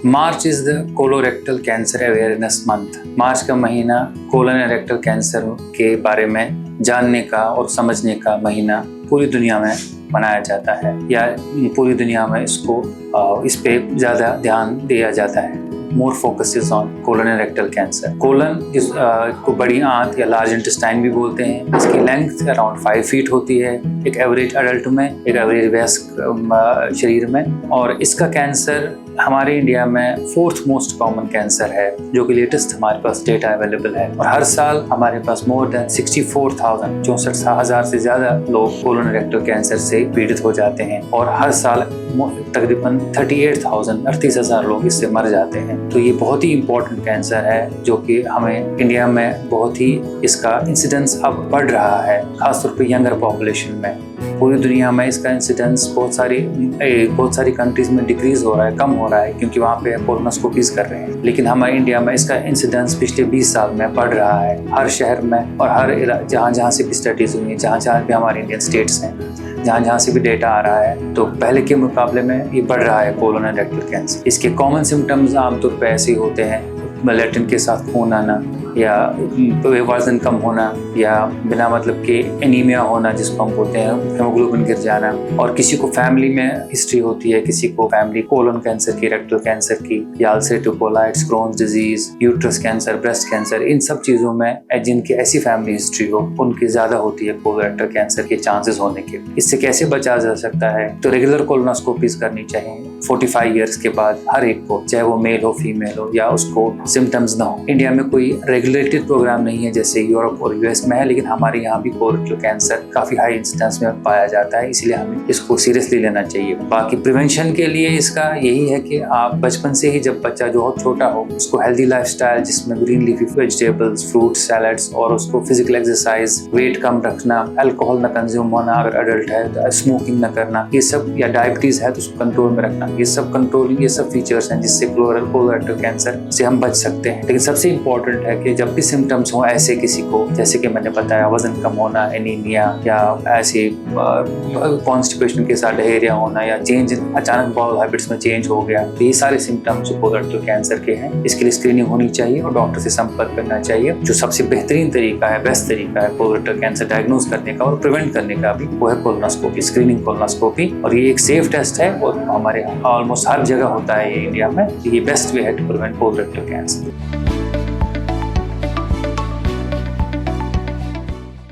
March is the colorectal cancer awareness month. March का महीना colon and rectal cancer के बारे में जानने का और समझने का महीना पूरी दुनिया में मनाया जाता है, या पूरी दुनिया में इस पे ज़्यादा ध्यान दिया जाता है। More focuses on colon and rectal cancer. Colon को बड़ी आंत या लार्ज इंटेस्टाइन भी बोलते हैं। इसकी लेंथ अराउंड 5 फीट होती है, एक एवरेज अडल्ट में, एक एवरेज वयस्क शरीर में। और इसका कैंसर हमारे इंडिया में 4th मोस्ट कॉमन कैंसर है, जो कि लेटेस्ट हमारे पास डेटा अवेलेबल है। और हर साल हमारे पास मोर देन 64,000 से ज़्यादा लोग कोलन रेक्टल कैंसर से पीड़ित हो जाते हैं, और हर साल तकरीबन 38,000 लोग इससे मर जाते हैं। तो ये बहुत ही इम्पोर्टेंट कैंसर है, जो कि हमें इंडिया में बहुत ही इसका इंसिडेंस अब बढ़ रहा है, खासतौर पे यंगर पॉपुलेशन में। पूरी दुनिया में इसका इंसिडेंस बहुत सारी कंट्रीज में डिक्रीज हो रहा है, कम हो रहा है, क्योंकि वहाँ पे कोलोनोस्कोपीज कर रहे हैं। लेकिन हमारे इंडिया में इसका इंसिडेंस पिछले 20 साल में बढ़ रहा है, हर शहर में और हर जहाँ से भी स्टडीज हुई हैं, जहाँ भी हमारे इंडियन स्टेट्स हैं, जहाँ से भी डेटा आ रहा है, तो पहले के मुकाबले में ये बढ़ रहा है कोलन एंड रेक्टल कैंसर। इसके कॉमन सिम्टम्स आमतौर पर ऐसे होते हैं: लैटिन के साथ खून आना, या वजन कम होना, या बिना मतलब के एनीमिया होना जिसको हम बोलते हैं, हेमोग्लोबिन गिर जाना। और किसी को फैमिली में हिस्ट्री होती है, किसी को फैमिली कोलन कैंसर की, रेक्टल कैंसर की, या ulcerative colitis, Crohn's disease, uterus cancer, breast cancer, इन सब चीज़ों में जिनकी ऐसी फैमिली हिस्ट्री हो, उनकी ज़्यादा होती है कोलोरेक्टल कैंसर के चांसेस होने के। इससे कैसे बचा जा सकता है? तो रेगुलर कोलोनोस्कोपीज करनी चाहिए 45 ईयर्स के बाद हर एक को, चाहे वो मेल हो फीमेल हो, या उसको सिम्टम्स ना हो। इंडिया में कोई रेगुलेटेड प्रोग्राम नहीं है जैसे यूरोप और यूएस में है, लेकिन हमारे यहाँ भी कोलोरेक्टल कैंसर काफी हाई इंसिडेंस में पाया जाता है, इसलिए हमें इसको सीरियसली लेना चाहिए। बाकी प्रिवेंशन के लिए इसका यही है कि आप बचपन से ही, जब बच्चा जो छोटा हो, उसको हेल्दी लाइफस्टाइल जिसमें green leafy vegetables, fruits, salads, और उसको फिजिकल एक्सरसाइज, वेट कम रखना, अल्कोहल न कंज्यूम होना, अगर अडल्ट है तो स्मोकिंग न करना, ये सब, या डायबिटीज है तो उसको कंट्रोल में रखना, ये सब फीचर्स हैं जिससे कोलोरेक्टल कैंसर से हम बच सकते हैं। लेकिन सबसे इम्पोर्टेंट है कि जब भी सिम्टम्स हो ऐसे किसी को, जैसे कि मैंने बताया, वजन कम होना, एनीमिया, या ऐसे कॉन्स्टिपेशन के साथ डायरिया होना, या चेंज, अचानक बाउल हैबिट्स में चेंज हो गया, तो ये सारे सिम्टम्स जो कोलोरेक्टल कैंसर के हैं, इसके लिए स्क्रीनिंग होनी चाहिए और डॉक्टर से संपर्क करना चाहिए। जो सबसे बेहतरीन तरीका है, बेस्ट तरीका है कोलोरेक्टल कैंसर डायग्नोज करने का और प्रिवेंट करने का भी, वो है कोलोनोस्कोपी, स्क्रीनिंग कोलोनोस्कोपी। और ये एक सेफ टेस्ट है और हमारे ऑलमोस्ट हर जगह होता है ये इंडिया में। ये बेस्ट वे है टू प्रिवेंट कोलोरेक्टल कैंसर।